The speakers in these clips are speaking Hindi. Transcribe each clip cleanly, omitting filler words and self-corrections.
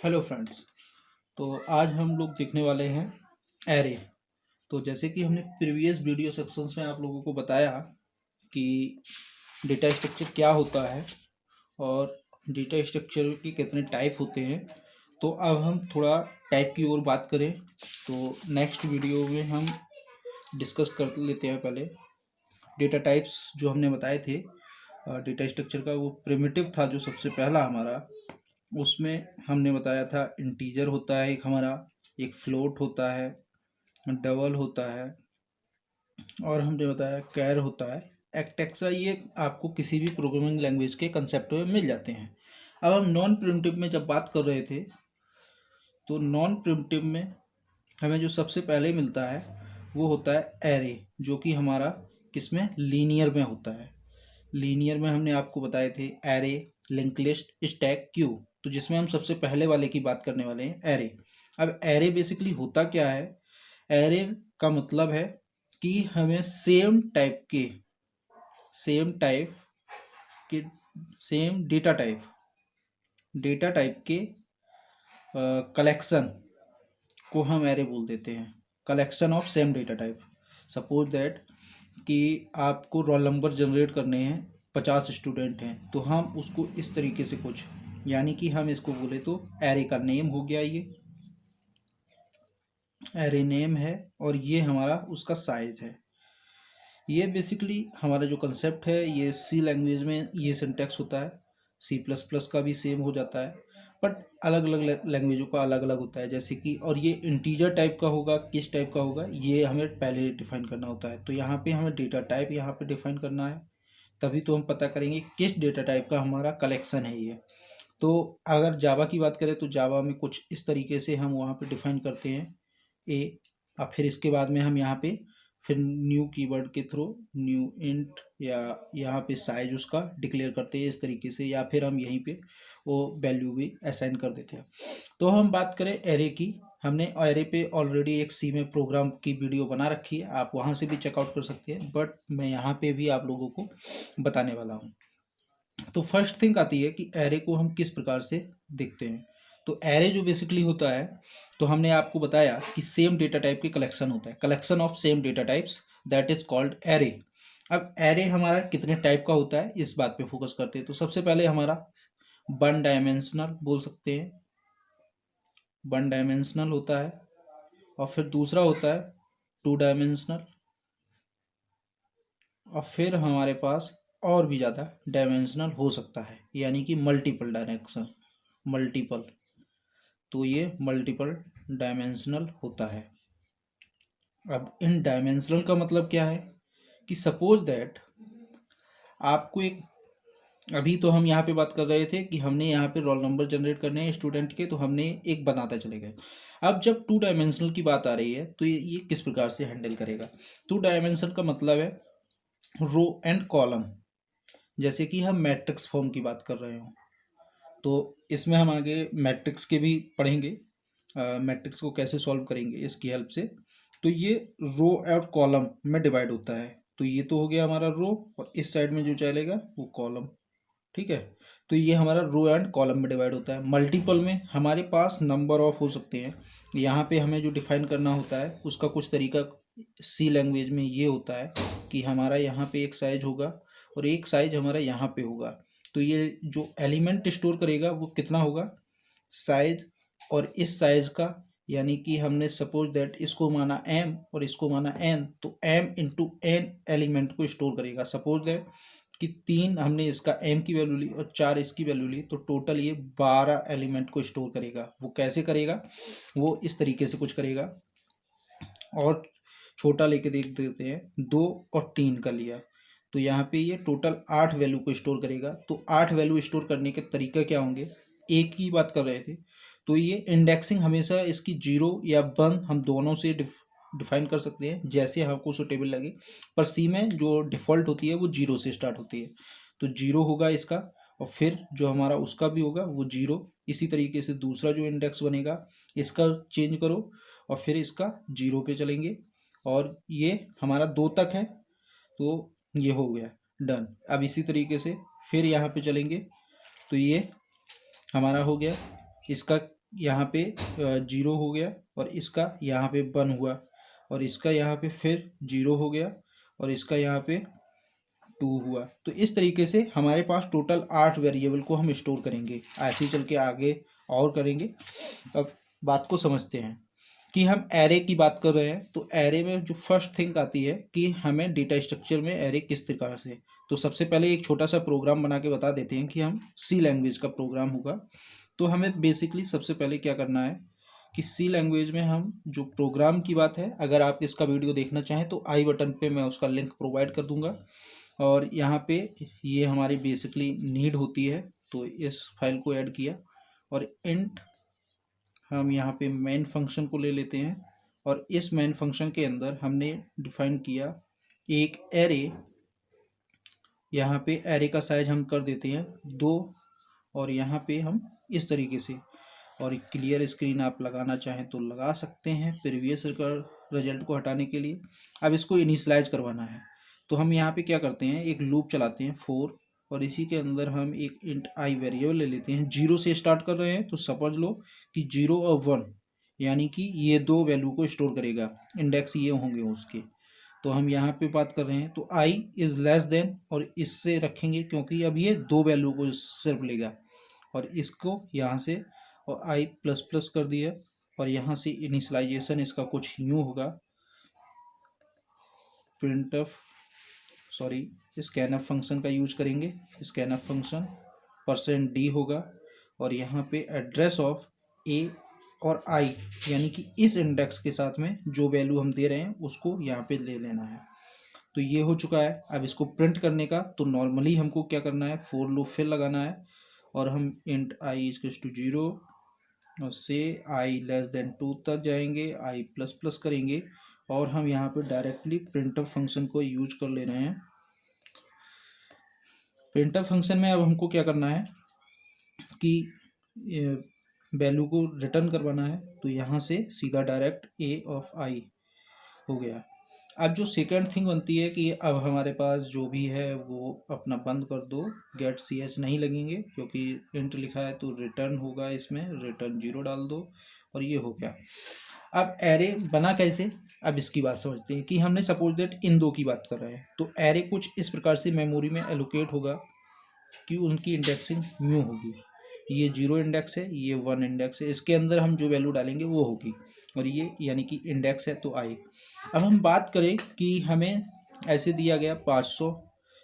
Hello friends. तो आज हम लोग देखने वाले हैं एरे। तो जैसे कि हमने प्रीवियस वीडियो सेक्शंस में आप लोगों को बताया कि डेटा स्ट्रक्चर क्या होता है और डेटा स्ट्रक्चर के कितने टाइप होते हैं। तो अब हम थोड़ा टाइप की ओर बात करें तो नेक्स्ट वीडियो में हम डिस्कस कर लेते हैं। पहले डेटा टाइप्स जो हमने बताए थे, डेटा स्ट्रक्चर का वो प्रिमिटिव था जो सबसे पहला हमारा। उसमें हमने बताया था इंटीजर होता है एक हमारा, एक फ्लोट होता है, डबल होता है, और हमने बताया कैर होता है, एक्टेक्सा। ये आपको किसी भी प्रोग्रामिंग लैंग्वेज के कंसेप्ट में मिल जाते हैं। अब हम नॉन प्रिमिटिव में जब बात कर रहे थे तो नॉन प्रिमिटिव में हमें जो सबसे पहले मिलता है वो होता है एरे, जो कि हमारा किसमें लीनियर में होता है। लीनियर में हमने आपको बताए थे array, link list, stack, Q. तो जिसमें हम सबसे पहले वाले की बात करने वाले हैं एरे। अब एरे बेसिकली होता क्या है? एरे का मतलब है कि हमें सेम टाइप के सेम डेटा टाइप के कलेक्शन को हम एरे बोल देते हैं। Collection of same data type. Suppose that कि आपको रोल नंबर जनरेट करने हैं, 50 स्टूडेंट हैं, तो हम उसको इस तरीके से कुछ, यानी कि हम इसको बोले तो एरे का नेम हो गया, ये एरे नेम है और ये हमारा उसका साइज है। ये बेसिकली हमारा जो कंसेप्ट है ये सी लैंग्वेज में ये सिंटैक्स होता है। सी प्लस प्लस का भी सेम हो जाता है, बट अलग अलग लैंग्वेजों का अलग अलग होता है। जैसे कि और ये इंटीजर टाइप का होगा, किस टाइप का होगा ये हमें पहले डिफाइन करना होता है। तो यहाँ पे हमें डेटा टाइप यहाँ पे डिफाइन करना है, तभी तो हम पता करेंगे किस डेटा टाइप का हमारा कलेक्शन है ये। तो अगर जावा की बात करें तो जावा में कुछ इस तरीके से हम वहाँ पे डिफाइन करते हैं ए। अब फिर इसके बाद में हम यहाँ पे फिर न्यू कीवर्ड के थ्रू न्यू इंट या यहाँ पे साइज उसका डिक्लेयर करते हैं इस तरीके से, या फिर हम यहीं पे वो वैल्यू भी असाइन कर देते हैं। तो हम बात करें एरे की, हमने एरे पे ऑलरेडी एक सी में प्रोग्राम की वीडियो बना रखी है, आप वहाँ से भी चेकआउट कर सकते हैं, बट मैं यहाँ पे भी आप लोगों को बताने वाला हूँ। तो फर्स्ट थिंग आती है कि एरे को हम किस प्रकार से देखते हैं। तो एरे जो बेसिकली होता है, तो हमने आपको बताया कि सेम डेटा टाइप के कलेक्शन होता है, collection of same data types, that is called array. अब एरे हमारा कितने टाइप का होता है इस बात पे फोकस करते हैं। तो सबसे पहले हमारा वन डायमेंशनल बोल सकते हैं, वन डायमेंशनल होता है। और फिर दूसरा होता है टू डायमेंशनल। और फिर हमारे पास और भी ज़्यादा डायमेंशनल हो सकता है, यानी कि मल्टीपल डायमेंशनल, मल्टीपल। तो ये मल्टीपल डायमेंशनल होता है। अब इन डायमेंशनल का मतलब क्या है कि सपोज दैट आपको एक, अभी तो हम यहाँ पे बात कर रहे थे कि हमने यहाँ पे रोल नंबर जनरेट करने हैं स्टूडेंट के, तो हमने एक बनाते चले गए। अब जब टू डायमेंशनल की बात आ रही है तो ये किस प्रकार से हैंडल करेगा? टू डायमेंशनल का मतलब है रो एंड कॉलम। जैसे कि हम मैट्रिक्स फॉर्म की बात कर रहे हो, तो इसमें हम आगे मैट्रिक्स के भी पढ़ेंगे, मैट्रिक्स को कैसे सॉल्व करेंगे इसकी हेल्प से। तो ये रो और कॉलम में डिवाइड होता है। तो ये तो हो गया हमारा रो, और इस साइड में जो चलेगा वो कॉलम। ठीक है, तो ये हमारा रो एंड कॉलम में डिवाइड होता है। मल्टीपल में हमारे पास नंबर ऑफ हो सकते हैं। यहाँ पे हमें जो डिफाइन करना होता है उसका कुछ तरीका सी लैंग्वेज में ये होता है कि हमारा यहाँ पे एक साइज होगा और एक साइज हमारा यहाँ पे होगा। तो ये जो एलिमेंट स्टोर करेगा वो कितना होगा, साइज और इस साइज का, यानी कि हमने सपोज दैट इसको माना m और इसको माना n, तो m इंटू n एलिमेंट को स्टोर करेगा। सपोज दैट कि 3 हमने इसका m की वैल्यू ली और 4 इसकी वैल्यू ली, तो टोटल ये 12 एलिमेंट को स्टोर करेगा। वो कैसे करेगा? वो इस तरीके से कुछ करेगा। और छोटा लेके देख देते हैं, 2 और 3 का लिया, तो यहाँ पे ये टोटल 8 वैल्यू को स्टोर करेगा। तो 8 वैल्यू स्टोर करने के तरीका क्या होंगे? एक की बात कर रहे थे, तो ये इंडेक्सिंग हमेशा इसकी 0 या 1 हम दोनों से डिफाइन कर सकते हैं, जैसे हमको सुटेबल लगे। पर सी में जो डिफ़ॉल्ट होती है वो 0 से स्टार्ट होती है, तो 0 होगा इसका, और फिर जो हमारा उसका भी होगा वो 0। इसी तरीके से दूसरा जो इंडेक्स बनेगा इसका चेंज करो और फिर इसका 0 पे चलेंगे, और ये हमारा 2 तक है, तो ये हो गया डन। अब इसी तरीके से फिर यहाँ पे चलेंगे, तो ये हमारा हो गया, इसका यहाँ पे 0 हो गया, और इसका यहाँ पे 1 हुआ, और इसका यहाँ पे फिर 0 हो गया, और इसका यहाँ पे 2 हुआ। तो इस तरीके से हमारे पास टोटल 8 वेरिएबल को हम स्टोर करेंगे। ऐसे ही चल के आगे और करेंगे। अब बात को समझते हैं कि हम एरे की बात कर रहे हैं, तो एरे में जो फर्स्ट थिंग आती है कि हमें डेटा स्ट्रक्चर में एरे किस प्रकार से। तो सबसे पहले एक छोटा सा प्रोग्राम बना के बता देते हैं कि हम सी लैंग्वेज का प्रोग्राम होगा। तो हमें बेसिकली सबसे पहले क्या करना है कि सी लैंग्वेज में हम जो प्रोग्राम की बात है, अगर आप इसका वीडियो देखना चाहें तो आई बटन पे मैं उसका लिंक प्रोवाइड कर दूंगा। और यहाँ पे ये हमारी बेसिकली नीड होती है, तो इस फाइल को ऐड किया, और इंट हम यहाँ पे मेन फंक्शन को ले लेते हैं, और इस मेन फंक्शन के अंदर हमने डिफाइन किया एक एरे। यहाँ पे एरे का साइज हम कर देते हैं 2, और यहाँ पे हम इस तरीके से, और क्लियर स्क्रीन आप लगाना चाहें तो लगा सकते हैं प्रीवियस रिजल्ट को हटाने के लिए। अब इसको इनिशियलाइज करवाना है, तो हम यहाँ पे क्या करते हैं, एक लूप चलाते हैं 4, और इसी के अंदर हम एक इंट आई वेरिएबल ले लेते हैं। 0 से स्टार्ट कर रहे हैं तो समझ लो कि 0 और 1 यानी कि ये 2 वैल्यू को स्टोर करेगा, इंडेक्स ये होंगे उसके। तो हम यहाँ पे बात कर रहे हैं, तो आई इज़ लेस देन, और इससे रखेंगे क्योंकि अब ये 2 वैल्यू को सिर्फ लेगा, और इसको यहाँ से और आई प्लस प्लस कर दिया, और यहाँ से इनिशियलाइजेशन इसका कुछ यूँ होगा, प्रिंटफ सॉरी स्कैनफ फंक्शन का यूज करेंगे। स्कैनफ फंक्शन %d होगा, और यहाँ पे एड्रेस ऑफ ए और आई यानी कि इस इंडेक्स के साथ में जो वैल्यू हम दे रहे हैं उसको यहाँ पे ले लेना है। तो ये हो चुका है। अब इसको प्रिंट करने का तो नॉर्मली हमको क्या करना है, फोर लूप फिर लगाना है, और हम इंट आई इक्वल्स टू 0 और से आई लेस देन 2 तक जाएंगे, आई प्लस प्लस करेंगे, और हम यहाँ पे डायरेक्टली प्रिंटफ फंक्शन को यूज कर ले रहे हैं। प्रिंटफ फंक्शन में अब हमको क्या करना है कि वैल्यू को रिटर्न करवाना है, तो यहाँ से सीधा डायरेक्ट ए ऑफ आई हो गया। अब जो सेकंड थिंग बनती है कि अब हमारे पास जो भी है वो अपना बंद कर दो, गेट सी एच नहीं लगेंगे क्योंकि इंट लिखा है तो रिटर्न होगा, इसमें रिटर्न 0 डाल दो, और ये हो गया। अब एरे बना कैसे, अब इसकी बात समझते हैं कि हमने सपोज दैट इन 2 की बात कर रहे हैं, तो एरे कुछ इस प्रकार से मेमोरी में एलोकेट होगा कि उनकी इंडेक्सिंग न्यू होगी। ये 0 इंडेक्स है, ये 1 इंडेक्स है, इसके अंदर हम जो वैल्यू डालेंगे वो होगी, और ये यानी कि इंडेक्स है तो आई। अब हम बात करें कि हमें ऐसे दिया गया 500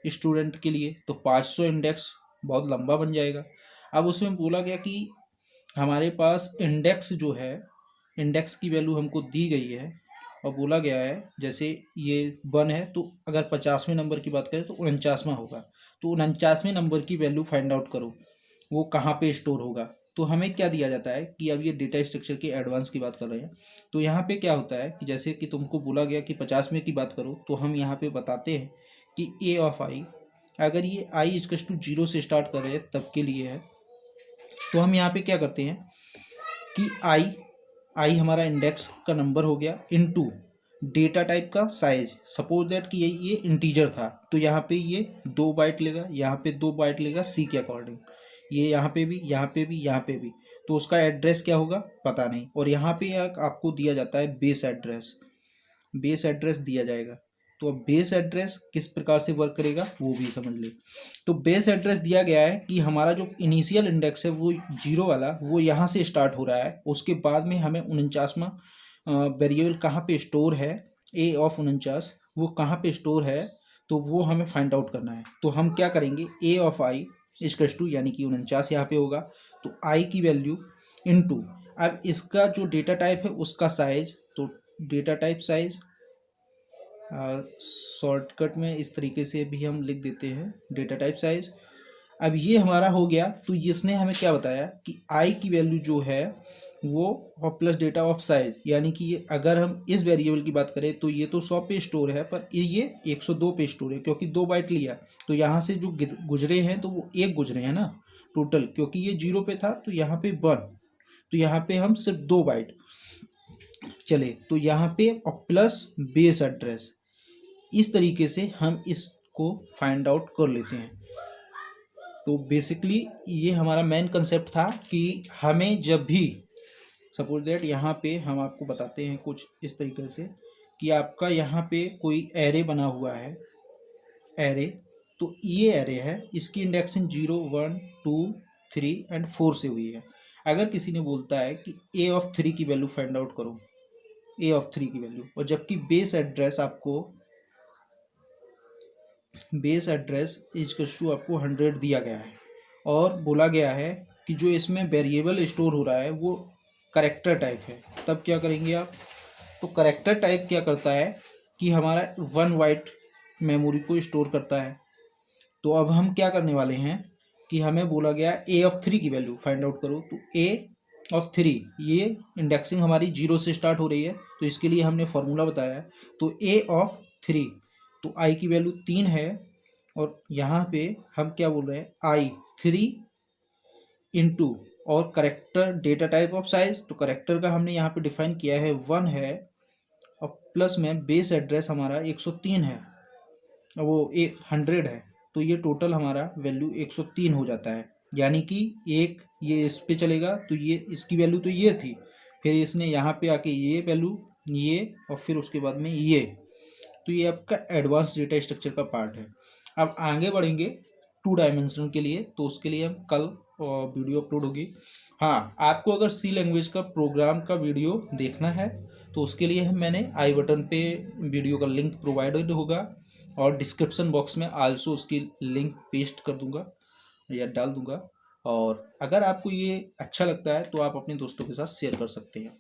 स्टूडेंट के लिए, तो 500 इंडेक्स बहुत लंबा बन जाएगा। अब उसमें बोला गया कि हमारे पास इंडेक्स जो है, इंडेक्स की वैल्यू हमको दी गई है, और बोला गया है जैसे ये 1 है, तो अगर 50वें नंबर की बात करें तो 49वां होगा, तो 49वें नंबर की वैल्यू फाइंड आउट करो वो कहाँ पे स्टोर होगा। तो हमें क्या दिया जाता है कि अब ये डेटा स्ट्रक्चर के एडवांस की बात कर रहे हैं, तो यहाँ पे क्या होता है कि जैसे कि तुमको बोला गया कि 50 की बात करो, तो हम यहाँ पे बताते हैं कि ए ऑफ आई, अगर ये आई इक्वल्स टू 0 से स्टार्ट कर रहे हैं तब के लिए है, तो हम यहाँ पे क्या करते हैं कि आई हमारा इंडेक्स का नंबर हो गया इनटू डेटा टाइप का साइज। सपोज दैट कि ये इंटीजर था, तो यहाँ पे ये 2 बाइट लेगा, यहाँ पे 2 बाइट लेगा सी के अकॉर्डिंग, ये यहाँ पे भी, यहाँ पे भी, यहाँ पे भी, तो उसका एड्रेस क्या होगा पता नहीं। और यहाँ पे आपको दिया जाता है बेस एड्रेस दिया जाएगा। तो अब बेस एड्रेस किस प्रकार से वर्क करेगा वो भी समझ ले। तो बेस एड्रेस दिया गया है कि हमारा जो इनिशियल इंडेक्स है वो 0 वाला, वो यहाँ से स्टार्ट हो रहा है, उसके बाद में हमें 49वां वेरिएबल कहाँ पे स्टोर है, ए ऑफ 49 वो कहाँ पे स्टोर है, तो वो हमें फाइंड आउट करना है। तो हम क्या करेंगे, ए ऑफ आई इक्वल्स टू यानी कि 49 यहाँ पे होगा, तो आई की वैल्यू इनटू, अब इसका जो डेटा टाइप है उसका साइज, तो डेटा टाइप साइज शॉर्टकट में इस तरीके से भी हम लिख देते हैं डेटा टाइप साइज। अब ये हमारा हो गया, तो इसने हमें क्या बताया कि आई की वैल्यू जो है वो और प्लस डेटा ऑफ साइज, यानी कि ये अगर हम इस वेरिएबल की बात करें तो ये तो 100 पे स्टोर है, पर ये 102 पे स्टोर है क्योंकि 2 बाइट लिया, तो यहाँ से जो गुजरे हैं तो वो 1 गुजरे हैं ना टोटल, क्योंकि ये 0 पे था तो यहाँ पे 1, तो यहाँ पे हम सिर्फ 2 बाइट चले, तो यहाँ पे और प्लस बेस एड्रेस, इस तरीके से हम इसको फाइंड आउट कर लेते हैं। तो बेसिकली ये हमारा मेन कंसेप्ट था कि हमें जब भी सपोज दैट यहाँ पे हम आपको बताते हैं कुछ इस तरीके से कि आपका यहाँ पे कोई एरे बना हुआ है, एरे, तो ये एरे है, इसकी इंडेक्सिंग 0 1 2 3 एंड 4 से हुई है। अगर किसी ने बोलता है कि ए ऑफ 3 की वैल्यू फाइंड आउट करो, ए ऑफ 3 की वैल्यू, और जबकि बेस एड्रेस आपको आपको 100 दिया गया है और बोला गया है कि जो इसमें वेरिएबल स्टोर हो रहा है वो करैक्टर टाइप है, तब क्या करेंगे आप? तो करैक्टर टाइप क्या करता है कि हमारा 1 बाइट मेमोरी को स्टोर करता है। तो अब हम क्या करने वाले हैं कि हमें बोला गया ए ऑफ 3 की वैल्यू फाइंड आउट करो, तो ए ऑफ 3, ये इंडेक्सिंग हमारी 0 से स्टार्ट हो रही है, तो इसके लिए हमने फॉर्मूला बताया है। तो ए ऑफ 3, तो आई की वैल्यू 3 है, और यहाँ पे हम क्या बोल रहे हैं, आई 3 इंटू और character data type of size, तो करेक्टर का हमने यहाँ पे डिफाइन किया है 1 है, और प्लस में बेस एड्रेस हमारा 103 है, वो 100 है, तो ये टोटल हमारा वैल्यू 103 हो जाता है। यानी कि एक ये इस पे चलेगा तो ये इसकी वैल्यू तो ये थी, फिर इसने यहाँ पे आके ये वैल्यू, ये, और फिर उसके बाद में ये, तो ये आपका एडवांस डेटा स्ट्रक्चर का पार्ट है। अब आगे बढ़ेंगे 2 डायमेंशनल के लिए, तो उसके लिए हम कल वीडियो अपलोड होगी। हाँ, आपको अगर सी लैंग्वेज का प्रोग्राम का वीडियो देखना है तो उसके लिए मैंने आई बटन पे वीडियो का लिंक प्रोवाइडेड होगा, और डिस्क्रिप्शन बॉक्स में आल्सो उसकी लिंक पेस्ट कर दूंगा या डाल दूंगा। और अगर आपको ये अच्छा लगता है तो आप अपने दोस्तों के साथ शेयर कर सकते हैं।